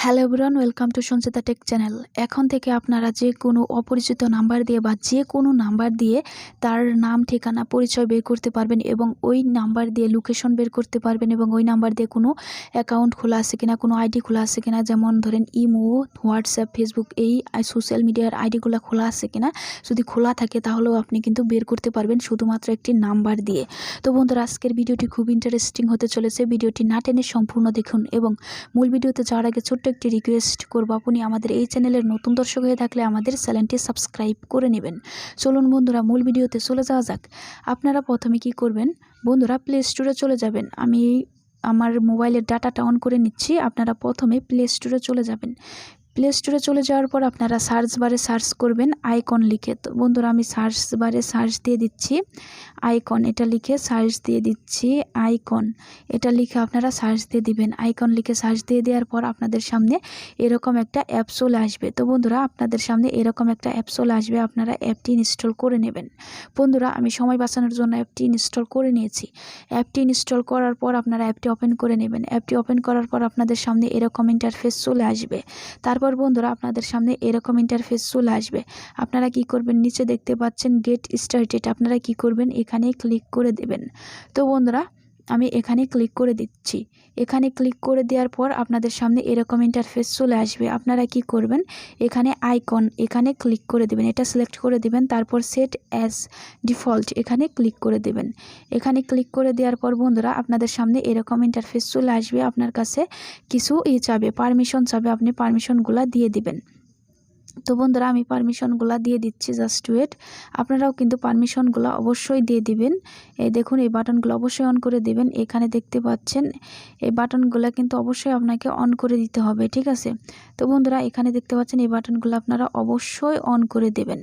Hello everyone, welcome to Sanchita take channel. এখন থেকে আপনারা যে কোনো অপরিচিত নাম্বার দিয়ে বা যে কোনো নাম্বার দিয়ে তার নাম, ঠিকানা, পরিচয় বের করতে পারবেন এবং ওই নাম্বার দিয়ে লোকেশন বের করতে পারবেন এবং ওই নাম্বার দিয়ে কোনো অ্যাকাউন্ট খোলা আছে কিনা, কোনো আইডি খোলা আছে কিনা, যেমন ধরেন ইমো, হোয়াটসঅ্যাপ, ফেসবুক, এই সোশ্যাল মিডিয়ার আইডিগুলো খোলা আছে কিনা। যদি খোলা থাকে তাহলেও আপনি কিন্তু বের করতে পারবেন শুধুমাত্র একটি নাম্বার দিয়ে। তো বন্ধুরা, আজকের ভিডিওটি খুব ইন্টারেস্টিং হতে চলেছে। ভিডিওটি না টেনে সম্পূর্ণ দেখুন এবং মূল ভিডিওতে যাওয়ার আগে ছোট্ট একটি রিকোয়েস্ট করব, আপনি আমাদের এই চ্যানেলের নতুন দর্শক হয়ে থাকলে আমাদের চ্যানেলটি সাবস্ক্রাইব করে নেবেন। চলুন বন্ধুরা, মূল ভিডিওতে চলে যাওয়া যাক। আপনারা প্রথমে কি করবেন বন্ধুরা, প্লে স্টোরে চলে যাবেন। আমি আমার মোবাইলের ডাটাটা অন করে নিচ্ছি। আপনারা প্রথমে প্লে স্টোরে চলে যাবেন। প্লে স্টোরে চলে যাওয়ার পর আপনারা সার্চ বারে সার্চ করবেন আইকন লিখে। তো বন্ধুরা, আমি সার্চ বারে সার্চ দিয়ে দিচ্ছি আইকন, এটা লিখে সার্চ দিয়ে দিচ্ছি আইকন, এটা লিখে আপনারা সার্চ দিয়ে দিবেন। আইকন লিখে সার্চ দিয়ে দেওয়ার পর আপনাদের সামনে এরকম একটা অ্যাপ চলে আসবে। তো বন্ধুরা, আপনাদের সামনে এরকম একটা অ্যাপ চলে আসবে, আপনারা অ্যাপটি ইনস্টল করে নেবেন। বন্ধুরা, আমি সময় বাঁচানোর জন্য অ্যাপটি ইনস্টল করে নিয়েছি। অ্যাপটি ইনস্টল করার পর আপনারা অ্যাপটি ওপেন করে নেবেন। অ্যাপটি ওপেন করার পর আপনাদের সামনে এরকম ইন্টারফেস চলে আসবে। তারপর বন্ধুরা, আপনাদের সামনে এরকম ইন্টারফেস চলে আসবে। আপনারা কি করবেন, নিচে দেখতে পাচ্ছেন গেট স্টার্টেড, আপনারা কি করবেন, এখানে ক্লিক করে দেবেন। তো বন্ধুরা, আমি এখানে ক্লিক করে দিচ্ছি। এখানে ক্লিক করে দেওয়ার পর আপনাদের সামনে এরকম ইন্টারফেস চলে আসবে। আপনারা কি করবেন, এখানে আইকন, এখানে ক্লিক করে দেবেন, এটা সিলেক্ট করে দেবেন। তারপর সেট অ্যাজ ডিফল্ট, এখানে ক্লিক করে দেবেন। এখানে ক্লিক করে দেওয়ার পর বন্ধুরা, আপনাদের সামনে এরকম ইন্টারফেস চলে আসবে। আপনার কাছে কিছু চাবে, পারমিশন চাবে, আপনি পারমিশনগুলো দিয়ে দিবেন। তো বন্ধুরা, আমি পারমিশনগুলো দিয়ে দিচ্ছি, জাস্ট ওয়েট। আপনারাও কিন্তু পারমিশনগুলো অবশ্যই দিয়ে দিবেন। এই দেখুন, এই বাটনগুলো অবশ্যই অন করে দিবেন। এখানে দেখতে পাচ্ছেন এই বাটনগুলো কিন্তু অবশ্যই আপনাকে অন করে দিতে হবে, ঠিক আছে। তো বন্ধুরা, এখানে দেখতে পাচ্ছেন এই বাটনগুলো আপনারা অবশ্যই অন করে দেবেন।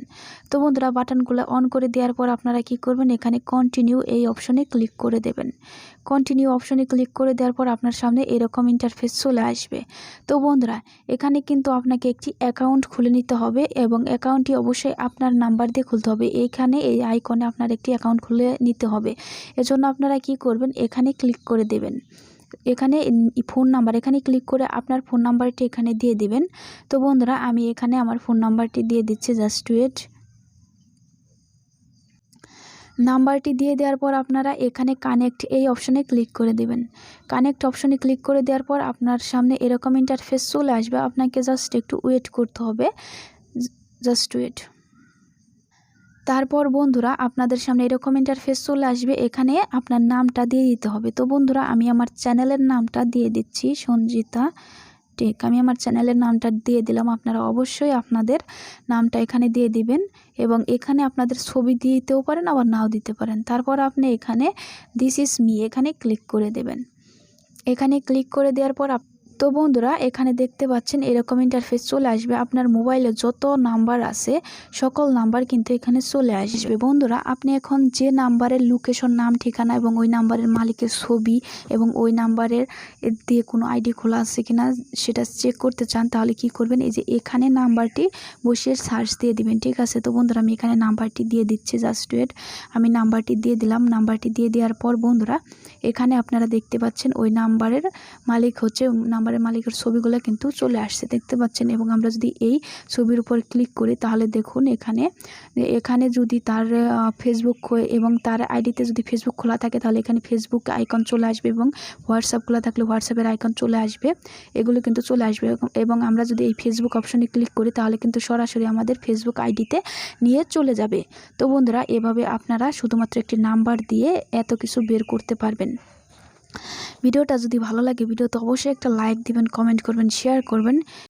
তো বন্ধুরা, বাটনগুলো অন করে দেওয়ার পর আপনারা কি করবেন, এখানে কন্টিনিউ এই অপশনে ক্লিক করে দেবেন। কন্টিনিউ অপশনে ক্লিক করে দেওয়ার পর আপনার সামনে এরকম ইন্টারফেস চলে আসবে। তো বন্ধুরা, এখানে কিন্তু আপনাকে একটি অ্যাকাউন্ট খুলে নিতে হবে এবং অ্যাকাউন্টটি অবশ্যই আপনার নাম্বার দিয়ে খুলতে হবে। এইখানে এই আইকনে আপনার একটি অ্যাকাউন্ট খুলে নিতে হবে। এজন্য আপনারা কি করবেন, এখানে ক্লিক করে দেবেন। এখানে ফোন নাম্বার, এখানে ক্লিক করে আপনার ফোন নাম্বারটি এখানে দিয়ে দিবেন। তো বন্ধুরা, আমি এখানে আমার ফোন নাম্বারটি দিয়ে দিচ্ছি, জাস্ট ওয়েট। নাম্বারটি দিয়ে দেওয়ার পর আপনারা এখানে কানেক্ট এই অপশনে ক্লিক করে দেবেন। কানেক্ট অপশনে ক্লিক করে দেওয়ার পর আপনার সামনে এরকম ইন্টারফেস চলে আসবে। আপনাকে জাস্ট একটু ওয়েট করতে হবে, জাস্ট ওয়েট। তারপর বন্ধুরা, আপনাদের সামনে এরকম ইন্টারফেস চলে আসবে। এখানে আপনার নামটা দিয়ে দিতে হবে। তো বন্ধুরা, আমি আমার চ্যানেলের নামটা দিয়ে দিচ্ছি, সঞ্জিতা টেক। আমি আমার চ্যানেলের নামটা দিয়ে দিলাম। আপনারা অবশ্যই আপনাদের নামটা এখানে দিয়ে দিবেন এবং এখানে আপনাদের ছবি দিতেও পারেন, আবার নাও দিতে পারেন। তারপর আপনি এখানে দিস ইজ মি, এখানে ক্লিক করে দেবেন। এখানে ক্লিক করে দেওয়ার পর তো বন্ধুরা, এখানে দেখতে পাচ্ছেন এরকম ইন্টারফেস চলে আসবে। আপনার মোবাইলে যত নাম্বার আছে সকল নাম্বার কিন্তু এখানে চলে আসবে। বন্ধুরা, আপনি এখন যে নাম্বারের লোকেশন, নাম, ঠিকানা এবং ওই নাম্বারের মালিকের ছবি এবং ওই নাম্বারের দিয়ে কোনো আইডি খোলা আছে কিনা সেটা চেক করতে চান, তাহলে কি করবেন, এই যে এখানে নাম্বারটি বসিয়ে সার্চ দিয়ে দিবেন, ঠিক আছে। তো বন্ধুরা, আমি এখানে নাম্বারটি দিয়ে দিচ্ছি, জাস্ট ওয়েট। আমি নাম্বারটি দিয়ে দিলাম। নাম্বারটি দিয়ে দেওয়ার পর বন্ধুরা, এখানে আপনারা দেখতে পাচ্ছেন ওই নাম্বারের মালিক হচ্ছে, নাম্বারের মালিকের ছবিগুলো কিন্তু চলে আসছে, দেখতে পাচ্ছেন। এবং আমরা যদি এই ছবির উপর ক্লিক করি তাহলে দেখুন এখানে যদি তার ফেসবুক এবং তার আইডিতে যদি ফেসবুক খোলা থাকে তাহলে এখানে ফেসবুক আইকন চলে আসবে এবং হোয়াটসঅ্যাপ খোলা থাকলে হোয়াটসঅ্যাপের আইকন চলে আসবে, এগুলো কিন্তু চলে আসবে। এবং আমরা যদি এই ফেসবুক অপশনে ক্লিক করি তাহলে কিন্তু সরাসরি আমাদের ফেসবুক আইডিতে নিয়ে চলে যাবে। তো বন্ধুরা, এভাবে আপনারা শুধুমাত্র একটি নাম্বার দিয়ে এত কিছু বের করতে পারবেন। ভিডিওটা যদি ভালো লাগে ভিডিওতে অবশ্যই একটা লাইক দিবেন, কমেন্ট করবেন, শেয়ার করবেন।